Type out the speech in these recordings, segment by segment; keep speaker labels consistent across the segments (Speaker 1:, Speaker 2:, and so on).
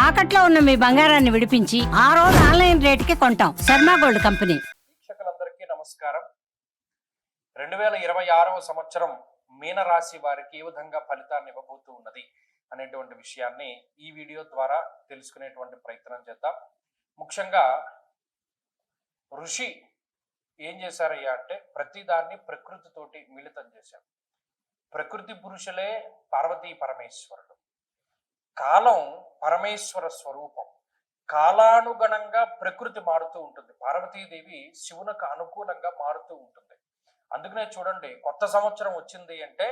Speaker 1: తాకట్లో ఉన్న మీ బంగారాన్ని విడిపించి ఆ రోజు ఆన్లైన్ రేటుకి కొంటాం. Sharma gold company.
Speaker 2: వీక్షకులందరికీ నమస్కారం. 2026వ సంవత్సరం మీనరాశి వారికి ఏ విధంగా ఫలితాన్ని ఇవ్వబోతూ ఉన్నది అనేటువంటి విషయాన్ని ఈ వీడియో ద్వారా తెలుసుకునేటువంటి ప్రయత్నం చేద్దాం. ముఖ్యంగా ఋషి ఏం చేశారయ్యా అంటే ప్రతిదాన్ని ప్రకృతితోటి మిళితం చేశారు. ప్రకృతి పురుషులే పార్వతీ పరమేశ్వరుడు. కాలం పరమేశ్వర స్వరూపం. కాలానుగుణంగా ప్రకృతి మారుతూ ఉంటుంది. పార్వతీదేవి శివునకు అనుకూలంగా మారుతూ ఉంటుంది. అందుకనే చూడండి, కొత్త సంవత్సరం వచ్చింది అంటే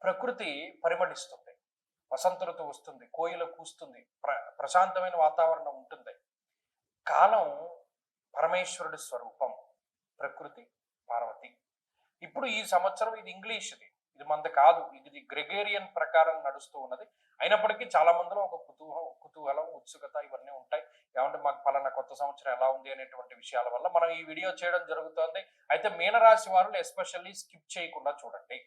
Speaker 2: ప్రకృతి పరిమళిస్తుంది, వసంత ఋతువు వస్తుంది, కోయిల కూస్తుంది, ప్రశాంతమైన వాతావరణం ఉంటుంది. కాలం పరమేశ్వరుడి స్వరూపం, ప్రకృతి పార్వతి. ఇప్పుడు ఈ సంవత్సరం ఇది ఇంగ్లీష్ది, ఇది మనది కాదు, ఇది గ్రెగేరియన్ ప్రకారం నడుస్తూ ఉన్నది. అయినప్పటికీ చాలా మందిలో ఒక కుతూహలం, ఉత్సుకత ఇవన్నీ ఉంటాయి. ఏమంటే మాకు పలానా కొత్త సంవత్సరం ఎలా ఉంది అనేటువంటి విషయాల వల్ల మనం ఈ వీడియో చేయడం జరుగుతుంది. అయితే మీనరాశి వారు ఎస్పెషల్లీ స్కిప్ చేయకుండా చూడండి,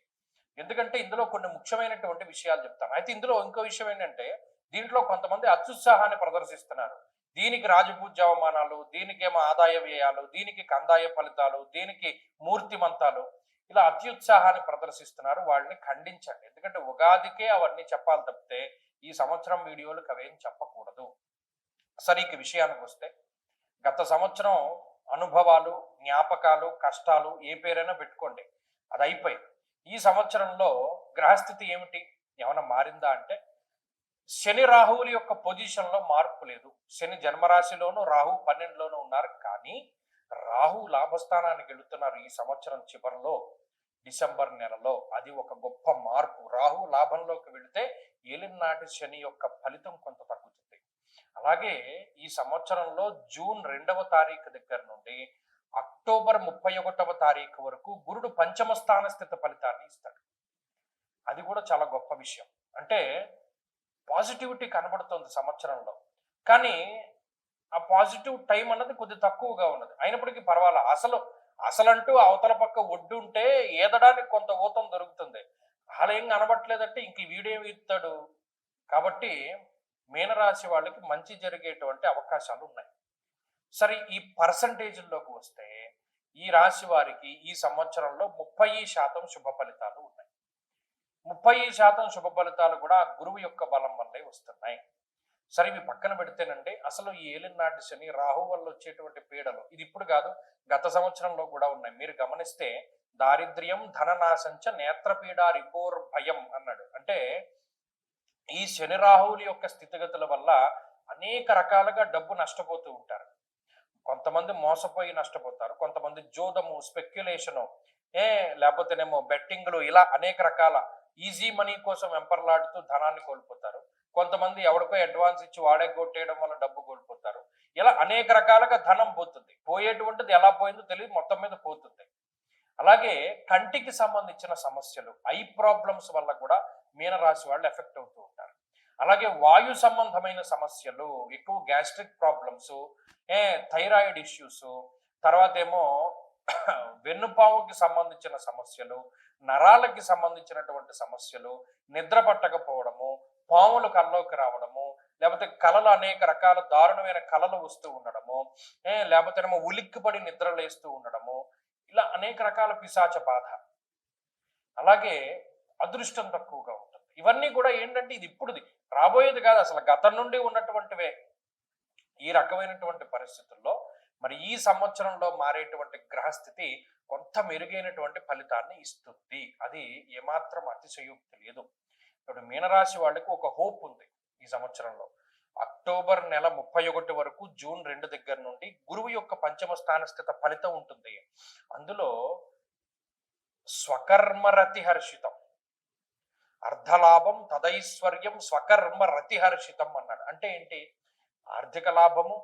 Speaker 2: ఎందుకంటే ఇందులో కొన్ని ముఖ్యమైనటువంటి విషయాలు చెప్తాను. అయితే ఇందులో ఇంకో విషయం ఏంటంటే, దీంట్లో కొంతమంది అత్యుత్సాహాన్ని ప్రదర్శిస్తున్నారు. దీనికి రాజపూజ్య అవమానాలు, దీనికేమో ఆదాయ వ్యయాలు, దీనికి కందాయ ఫలితాలు, దీనికి మూర్తిమంతాలు, ఇలా అత్యుత్సాహాన్ని ప్రదర్శిస్తున్నారు. వాళ్ళని ఖండించండి. ఎందుకంటే ఉగాదికే అవన్నీ చెప్పాలి తప్పితే ఈ సంవత్సరం వీడియోలకు అవేం చెప్పకూడదు. సరే, ఇక విషయానికి వస్తే, గత సంవత్సరం అనుభవాలు, జ్ఞాపకాలు, కష్టాలు ఏ పేరైనా పెట్టుకోండి, అది అయిపోయింది. ఈ సంవత్సరంలో గ్రహస్థితి ఏమిటి, ఏమైనా మారిందా అంటే, శని రాహువుల యొక్క పొజిషన్లో మార్పు లేదు. శని జన్మరాశిలోను, రాహు 12లోనూ ఉన్నారు. కానీ రాహు లాభస్థానానికి వెళుతున్నారు ఈ సంవత్సరం చివరిలో, డిసెంబర్ నెలలో. అది ఒక గొప్ప మార్పు. రాహు లాభంలోకి వెళితే ఏలినాటి శని యొక్క ఫలితం కొంత తగ్గుతుంది. అలాగే ఈ సంవత్సరంలో జూన్ 2వ తారీఖు దగ్గర నుండి అక్టోబర్ 31వ తారీఖు వరకు గురుడు పంచమ స్థాన స్థిత ఫలితాన్ని ఇస్తాడు. అది కూడా చాలా గొప్ప విషయం. అంటే పాజిటివిటీ కనబడుతుంది సంవత్సరంలో. కానీ ఆ పాజిటివ్ టైం అన్నది కొద్ది తక్కువగా ఉన్నది. అయినప్పటికీ పర్వాలా, అసలంటూ అవతల పక్క ఒడ్డుంటే ఈదడానికి కొంత ఊతం దొరుకుతుంది. అలా ఏం కనబట్లేదంటే ఇంక వీడేమి ఇస్తాడు. కాబట్టి మీనరాశి వాళ్ళకి మంచి జరిగేటువంటి అవకాశాలు ఉన్నాయి. సరే, ఈ పర్సంటేజ్లోకి వస్తే ఈ రాశి వారికి ఈ సంవత్సరంలో 30% శుభ ఫలితాలు ఉన్నాయి. 30% శుభ ఫలితాలు కూడా గురువు యొక్క బలం వల్లే వస్తున్నాయి. సరే, ఇవి పక్కన పెడితేనండి, అసలు ఈ ఏలినాటి శని, రాహు వల్ల వచ్చేటువంటి పీడలు ఇది ఇప్పుడు కాదు, గత సంవత్సరంలో కూడా ఉన్నాయి. మీరు గమనిస్తే దారిద్ర్యం, ధననాశంచ, నేత్రపీడ, రిపోర్ భయం అన్నాడు. అంటే ఈ శని రాహువుల యొక్క స్థితిగతుల వల్ల అనేక రకాలుగా డబ్బు నష్టపోతూ ఉంటారు. కొంతమంది మోసపోయి నష్టపోతారు, కొంతమంది జోదము, స్పెక్యులేషను, లేకపోతేనేమో బెట్టింగ్లు, ఇలా అనేక రకాల ఈజీ మనీ కోసం వెంపర్లాడుతూ ధనాన్ని కోల్పోతారు. కొంతమంది ఎవరికో అడ్వాన్స్ ఇచ్చి వాడే కొట్టేయడం వల్ల డబ్బు కోల్పోతారు. ఇలా అనేక రకాలుగా ధనం పోతుంది. పోయేటువంటిది ఎలా పోయిందో తెలియదు, మొత్తం మీద పోతుంది. అలాగే కంటికి సంబంధించిన సమస్యలు, ఐ ప్రాబ్లమ్స్ వల్ల కూడా మీనరాశి వాళ్ళు ఎఫెక్ట్ అవుతూ ఉంటారు. అలాగే వాయు సంబంధమైన సమస్యలు, ఎక్కువ గ్యాస్ట్రిక్ ప్రాబ్లమ్స్, థైరాయిడ్ ఇష్యూస్, తర్వాత ఏమో వెన్నుపాముకి సంబంధించిన సమస్యలు, నరాలకి సంబంధించినటువంటి సమస్యలు, నిద్ర పట్టకపోవడము, పాములు కల్లోకి రావడము, లేకపోతే కళలు అనేక రకాల దారుణమైన కళలు వస్తూ ఉండడము, లేకపోతే ఉలిక్కిపడి నిద్రలేస్తూ ఉండడము, ఇలా అనేక రకాల పిశాచ బాధ. అలాగే అదృష్టం తక్కువగా ఉంటుంది. ఇవన్నీ కూడా ఏంటంటే ఇది ఇప్పుడుది, రాబోయేది కాదు, అసలు గతం నుండి ఉన్నటువంటివే. ఈ రకమైనటువంటి పరిస్థితుల్లో మరి ఈ సంవత్సరంలో మారేటువంటి గ్రహస్థితి కొంత మెరుగైనటువంటి ఫలితాన్ని ఇస్తుంది. అది ఏమాత్రం అతిశయోక్తి లేదు. ఇప్పుడు మీనరాశి వాళ్ళకి ఒక హోప్ ఉంది ఈ సంవత్సరంలో. అక్టోబర్ నెల 31 వరకు, జూన్ 2 దగ్గర నుండి గురువు యొక్క పంచమ స్థాన స్థిత ఫలితం ఉంటుంది. అందులో స్వకర్మ రతిహర్షితం, అర్ధలాభం, తదైశ్వర్యం, స్వకర్మ రతిహర్షితం అన్నాడు. అంటే ఏంటి? ఆర్థిక లాభము,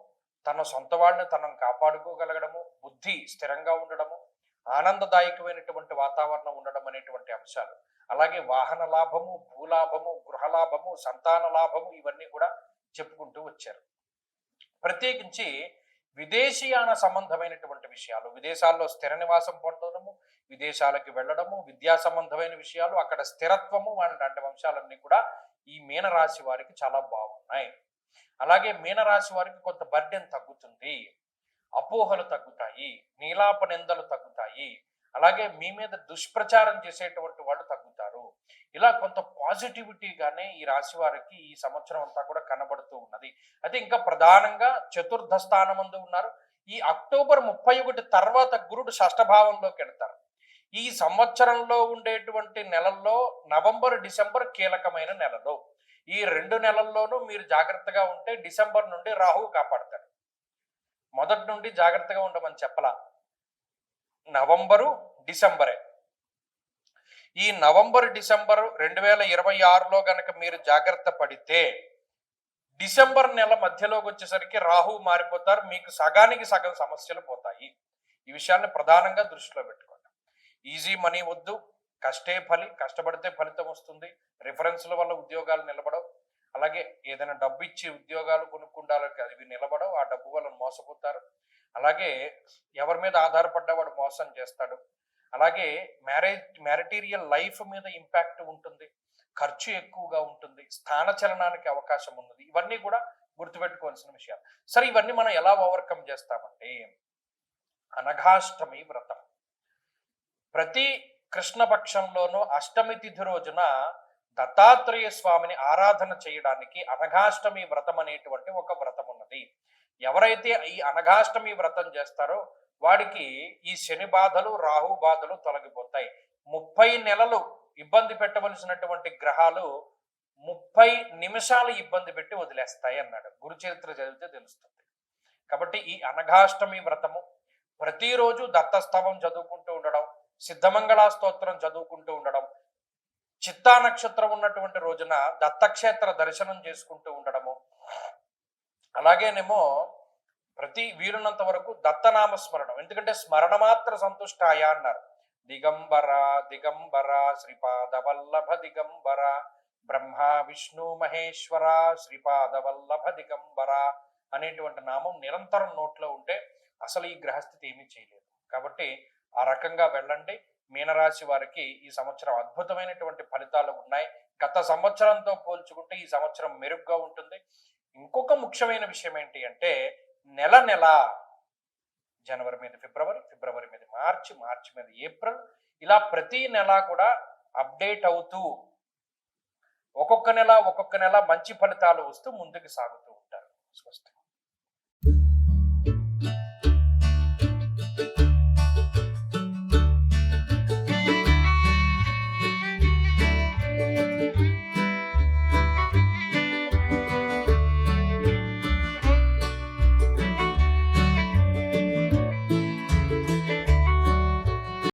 Speaker 2: తన సొంత వాడిని తనను కాపాడుకోగలగడము, బుద్ధి స్థిరంగా ఉండడము, ఆనందదాయకమైనటువంటి వాతావరణం ఉండడం అనేటువంటి అంశాలు. అలాగే వాహన లాభము, భూలాభము, గృహలాభము, సంతాన లాభము, ఇవన్నీ కూడా చెప్పుకుంటూ వచ్చారు. ప్రత్యేకించి విదేశీయాన సంబంధమైనటువంటి విషయాలు, విదేశాల్లో స్థిర నివాసం పొందడము, విదేశాలకు వెళ్ళడము, విద్యా సంబంధమైన విషయాలు, అక్కడ స్థిరత్వము, అలాంటి అంశాలన్నీ కూడా ఈ మీనరాశి వారికి చాలా బాగున్నాయి. అలాగే మీనరాశి వారికి కొంత బర్డెన్ తగ్గుతుంది, అపోహలు తగ్గుతాయి, నీలాప నిందలు తగ్గుతాయి, అలాగే మీ మీద దుష్ప్రచారం చేసేటువంటి వాళ్ళు తగ్గుతారు. ఇలా కొంత పాజిటివిటీగానే ఈ రాశి వారికి ఈ సంవత్సరం అంతా కూడా కనబడుతూ ఉన్నది. అయితే ఇంకా ప్రధానంగా చతుర్థ స్థానమందు ఉన్నారు. ఈ అక్టోబర్ 31 తర్వాత గురుడు షష్ఠభావంలోకి వెళ్తారు. ఈ సంవత్సరంలో ఉండేటువంటి నెలల్లో నవంబర్, డిసెంబర్ కీలకమైన నెలలు. ఈ 2 నెలల్లోనూ మీరు జాగ్రత్తగా ఉంటే డిసెంబర్ నుండి రాహువు కాపాడతాడు. మొదటి నుండి జాగ్రత్తగా ఉండమని చెప్పలా, నవంబరు డిసెంబరే. ఈ నవంబర్ డిసెంబర్ 2026లో గనక మీరు జాగ్రత్త పడితే డిసెంబర్ నెల మధ్యలోకి వచ్చేసరికి రాహువు మారిపోతారు, మీకు సగానికి సగం సమస్యలు పోతాయి. ఈ విషయాన్ని ప్రధానంగా దృష్టిలో పెట్టుకోండి. ఈజీ మనీ వద్దు, కష్టే ఫలి, కష్టపడితే ఫలితం వస్తుంది. రిఫరెన్స్ల వల్ల ఉద్యోగాలు నిలబడవు, అలాగే ఏదైనా డబ్బు ఇచ్చి ఉద్యోగాలు కొనుక్కుండాలి, అవి నిలబడవు, ఆ డబ్బు వల్ల మోసపోతారు. అలాగే ఎవరి మీద ఆధారపడ్డవాడు మోసం చేస్తాడు. అలాగే మ్యారిటీరియల్ లైఫ్ మీద ఇంపాక్ట్ ఉంటుంది, ఖర్చు ఎక్కువగా ఉంటుంది, స్థానచలనానికి అవకాశం ఉన్నది. ఇవన్నీ కూడా గుర్తుపెట్టుకోవాల్సిన విషయాలు. సరే, ఇవన్నీ మనం ఎలా ఓవర్కమ్ చేస్తామంటే అనఘాష్టమి వ్రతం. ప్రతి కృష్ణపక్షంలోనూ అష్టమి తిథి రోజున దత్తాత్రేయ స్వామిని ఆరాధన చేయడానికి అనఘాష్టమి వ్రతం అనేటువంటి ఒక వ్రతం ఉన్నది. ఎవరైతే ఈ అనఘాష్టమి వ్రతం చేస్తారో వాడికి ఈ శని బాధలు, రాహు బాధలు తొలగిపోతాయి. 30 నెలలు ఇబ్బంది పెట్టవలసినటువంటి గ్రహాలు 30 నిమిషాలు ఇబ్బంది పెట్టి వదిలేస్తాయి అన్నాడు. గురు చరిత్ర చదివితే తెలుస్తుంది. కాబట్టి ఈ అనఘాష్టమి వ్రతము ప్రతిరోజు దత్తస్తవం చదువుకుంటూ ఉండడం, సిద్ధమంగళ స్తోత్రం చదువుకుంటూ ఉండడం, చిత్తా నక్షత్రం ఉన్నటువంటి రోజున దత్తక్షేత్ర దర్శనం చేసుకుంటూ ఉండడము, అలాగేనేమో ప్రతి వీరునంత వరకు దత్తనామ స్మరణం. ఎందుకంటే స్మరణ మాత్ర సంతుష్టాయ అన్నారు. దిగంబర దిగంబర శ్రీపాద వల్లభ దిగంబర, బ్రహ్మ విష్ణు మహేశ్వర శ్రీపాద వల్లభ దిగంబర అనేటువంటి నామం నిరంతరం నోట్లో ఉంటే అసలు ఈ గ్రహస్థితి ఏమీ చేయలేదు. కాబట్టి ఆ రకంగా వెళ్ళండి. మీనరాశి వారికి ఈ సంవత్సరం అద్భుతమైనటువంటి ఫలితాలు ఉన్నాయి. గత సంవత్సరంతో పోల్చుకుంటే ఈ సంవత్సరం మెరుగ్గా ఉంటుంది. ఇంకొక ముఖ్యమైన విషయం ఏంటి అంటే నెల నెల జనవరి మీద ఫిబ్రవరి, ఫిబ్రవరి మీద మార్చి, మార్చి మీద ఏప్రిల్, ఇలా ప్రతి నెల కూడా అప్డేట్ అవుతూ ఒక్కొక్క నెల మంచి ఫలితాలు వస్తూ ముందుకు సాగుతూ ఉంటారు. స్వస్తి.